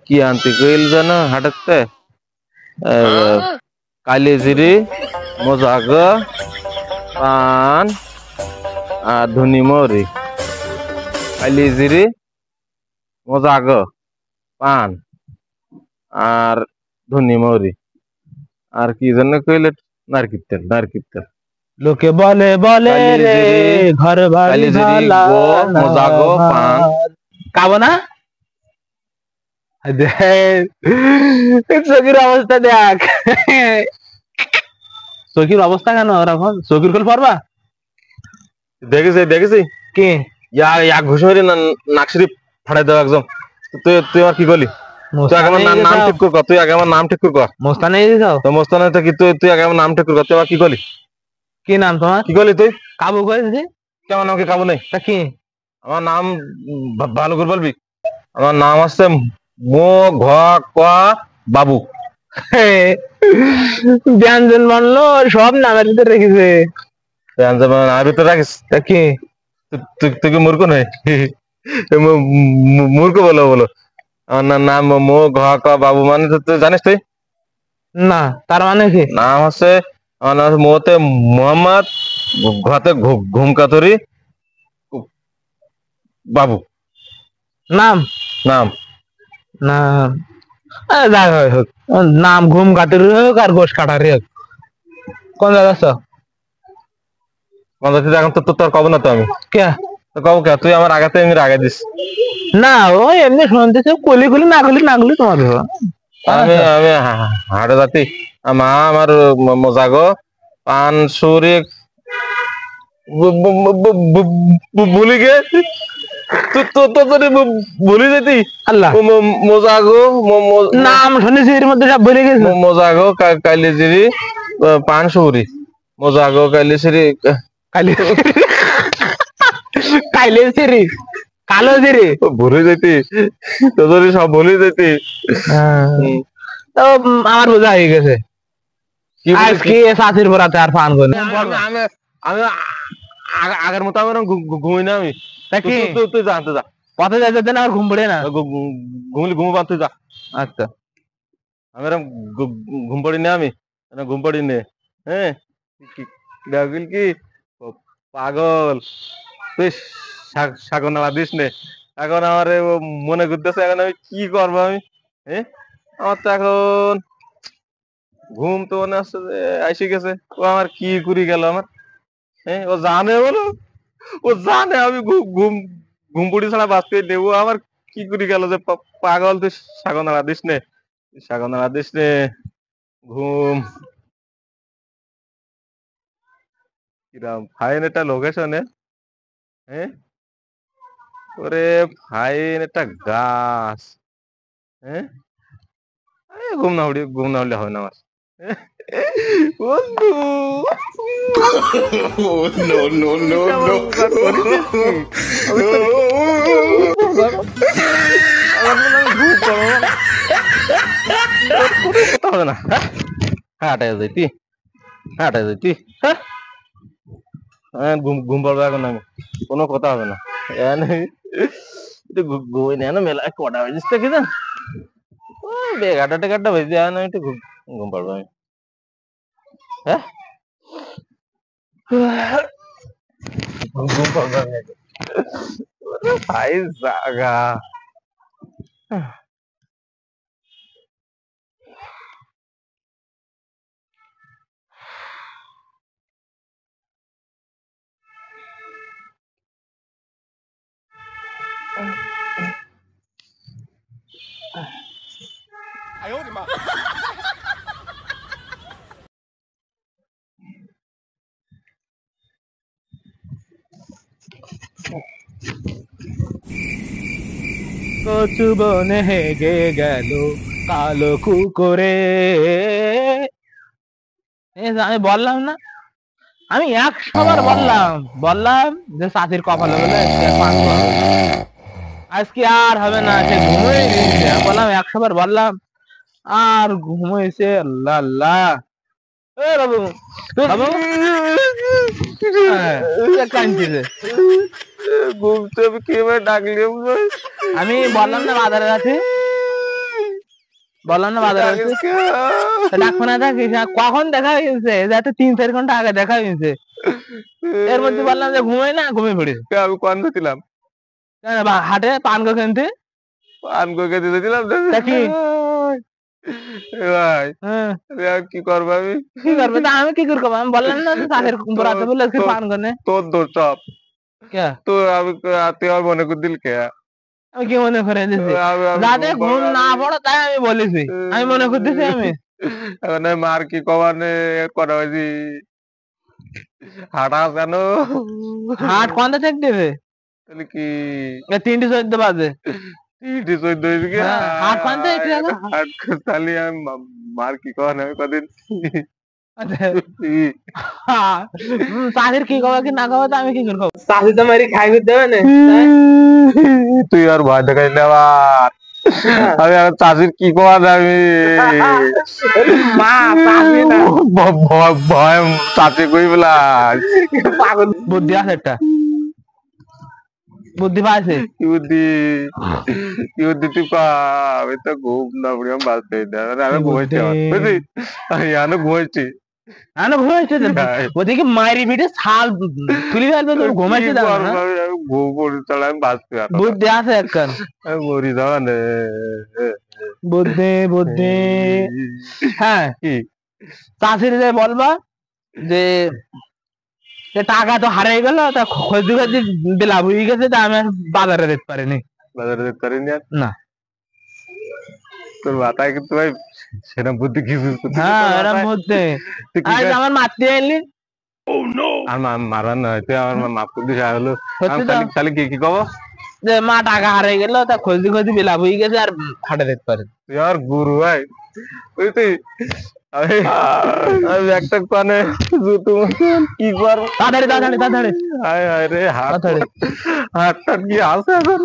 কি আনতে কইল জানো হাটাতে কালিজিরি মজাগ পান আর ধনি মরি কালিজিরি মজাগ পান আর ধনি মরি আর কি জন্য কইলে নারকেল তেল লোকে বলে বলে রে ঘর বাড়ি ঢালা মজাগো পান খাবো না চোখের অবস্থা দেখ চোখের অবস্থা কেন ওরকম চোখের খোল পারবা দেখেছি কে ইয়া ঘুষে মেরে নাক শরীফ ফাড়াই দাও একদম তুই আমার কি বলি তুই আগে আমার নাম ঠিক কর তুই আগে আমার নাম ঠিক কর মোস্তানে দিছাও তো মোস্তানে তো কি তুই আগে আমার নাম ঠিক কর তুই আমার কি বলি কি নাম তোমার কি বলি তুই কাবু কইছিস কেমন নাম কি কাবু নেই তা কি আমার নাম ভালো করে বলবি আমার নাম আছে মো ঘ ক বাবু ব্যঞ্জন বললো সব নামের ভিতরে রেখেছে ব্যঞ্জন নামের ভিতরে রাখিস তা কি তুই কি মূর্খ নয় মূর্খ বলো আমার নাম মো ঘ ক বাবু মানে তুই জানিস তুই না তার মানে কি নাম হচ্ছে আমার নাম মোতে মোহাম্মদ ঘতে ঘুমকাতরি বাবু নাম নাম নাম যাই হোক নাম ঘুম কাটির হোক আর গোশ কাটার হোক কোন জায়গা এখন তো তোর কব না তো আমি কে কব কে তুই আমার আগাতে এমনি আগে দিস না ওই এমনি শুনতেছে কলি কলি না তোমার আমি আমি হাটে যাতি মা আমার মজাগো পান সুরি ভুলি গে ভুলি যেতি আল্লাহ মজাগো নাম শুনেছি এর মধ্যে সব ভুলে গেছে মজাগো কালিজিরি পান সুরি মজাগো কালিজিরি কাইলেছিরি কালো জিরি ভুলে যেতি তোদের সব ভুলে যেতি তো আমার বোঝা হয়ে গেছে আজকে সাথীর বরাতে আর ফান করে আমি আগের মতো আমি ঘুমাই না আমি তুই জানতে যা পথে যাইতে না আর ঘুম পড়ে না ঘুমবা তুই যা আচ্ছা আমি ঘুম পড়ি না আমি ঘুম পড়ি নে হ্যাঁ কি পাগল তুই শাকনালা দিস নে এখন আমার মনে করতেছে এখন আমি কি করবো আমি হ্যাঁ আমার তো এখন ঘুম তো মনে আসছে যে আইসে গেছে ও আমার কি করি গেল আমার হ্যাঁ ও জানে বলো ও জানে আমি ঘুম পুড়ি ছাড়া বাঁচতে দেবো আমার কি করি গেল যে পাগল তুই শাকনালা দিস নে ঘুম কিরাম ফাইন একটা লোকেশনে হ্যাঁ ওরে ফাইন একটা গাছ হ্যাঁ ঘুম না উঠলে হয় না আমার বন্ধু কথা হবে না হাঁটাই যাইতি হ্যাঁ ঘুম পড়বে এখন আমি কোনো কথা হবে না ঘুমাই না মেলা কটা বাজিস কি জান বেগাটা টেগাটা বেজে না একটু ঘুম পাড়বো আমি হ্যাঁ ঘুম পাড়বো আমি ভাই জাগা কচু বনে হেগে গেল কালো কুকুরে আমি বললাম না আমি 100 বার বললাম যে সাথীর কপালে বলে আজকে আর হবে না সে ঘুমিয়ে দিয়েছে বললাম 100 বার বললাম আর ঘুমিয়েছে আল্লাহ আল্লাহ বাবু বাবু কাঁদছে ঘুমতে কিভাবে ডাকলি আমি বললাম না বাজারে আছে বললাম না বাজারে আছে ডাকখানা থাকিস কখন দেখা হয়েছে যাতে 3-4 ঘন্টা আগে দেখা হয়েছে এর মধ্যে বললাম যে ঘুমাই না ঘুমিয়ে পড়েছে আমি কোন ছিলাম হাটে পান করে কিনতে পান করে দিয়েছিলাম তা কি ভাই হ্যাঁ কি করবো আমি কি করবে তা আমি কি করবো আমি বললাম না যে চাষের বরাতে বলে আজকে পান করে তোর দোষ সব কে তো আমি তুই আমার মনে করে দিল কে আমি কি মনে করে দিছি আমি যাতে ঘুম না পড়ো তাই আমি বলেছি আমি মনে করতেছি আমি এখন মার কি কমানে করা হয়েছি হাঁটা কেন হাট কোনটা চেক দেবে তাহলে কি 3:14 বাজে তিনটে 14 হয়েছে কি হাট কোনটা একটু আগে হাট তাহলে আমি মার কি কমানে আমি কদিন চাষির কি খাওয়া কি না খাওয়া তো আমি কি করবো চাষি তো মারি খাই করতে হবে না তুই আর ভয় দেখাইলে আবার আমি আর চাষির কি করা যাবি মা চাষি না ভয় চাষি কই বলা পাগল বুদ্ধি আছে একটা বুদ্ধি পাইছে কি বুদ্ধি তুই পা আমি তো ঘুম না পড়ি আমি বাঁচতে আমি ঘুমাইছি বুঝলি আমি আনো ঘুমাইছি আনো ঘুমাইছে ওদিকে মায়ের ভিটে ছাল তুলি ফেলবে তোর ঘুমাইছে ঘুম পড়ি তাহলে আমি বাঁচতে বুদ্ধি আছে একখান আমি মরি যাওয়া নে বুদ্ধি বুদ্ধি হ্যাঁ কি চাষির যে বলবা যে টাকা তো হারিয়ে গেল তা খোঁজ খোঁজি লাভ হয়ে গেছে তা আমি আর বাজারে যেতে পারিনি বাজারে যেতে পারিনি না তোর মাথায় কিন্তু ভাই সেরকম বুদ্ধি কি হ্যাঁ এরকম বুদ্ধি আজ আমার মারতে এলি আর মারার নয় তুই আমার মাফ করে দিস হলো সত্যি তো তাহলে কি কব যে মা টাকা হারিয়ে গেল তা খোঁজি খোঁজি লাভ হয়ে গেছে আর হাটে যেতে পারে তুই আর গুরু ভাই ওই তুই আমি একটা কানে জুতো কি করবো তাড়াতাড়ি তাড়াতাড়ি তাড়াতাড়ি হায় হায় রে হাত তাড়াতাড়ি হাতটা কি আছে এখন